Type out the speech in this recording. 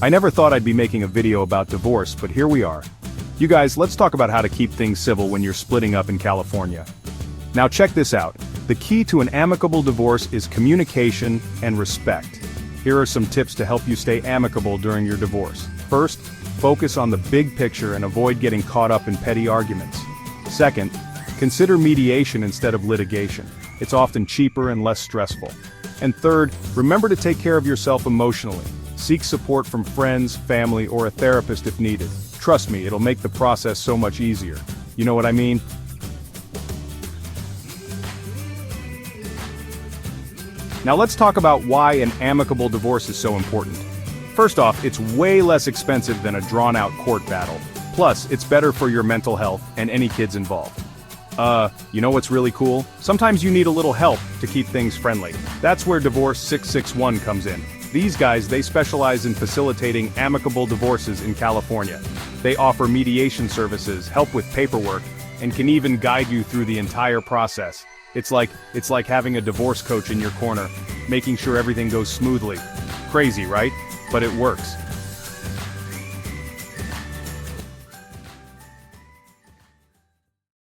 I never thought I'd be making a video about divorce, but here we are. You guys, let's talk about how to keep things civil when you're splitting up in California. Now check this out. The key to an amicable divorce is communication and respect. Here are some tips to help you stay amicable during your divorce. First, focus on the big picture and avoid getting caught up in petty arguments. Second, consider mediation instead of litigation. It's often cheaper and less stressful. And third, remember to take care of yourself emotionally. Seek support from friends, family, or a therapist if needed. Trust me, it'll make the process so much easier. You know what I mean? Now let's talk about why an amicable divorce is so important. First off, it's way less expensive than a drawn-out court battle. Plus, it's better for your mental health and any kids involved. You know what's really cool? Sometimes you need a little help to keep things friendly. That's where Divorce 661 comes in. These guys, they specialize in facilitating amicable divorces in California. They offer mediation services, help with paperwork, and can even guide you through the entire process. It's like having a divorce coach in your corner, making sure everything goes smoothly. Crazy, right? But it works.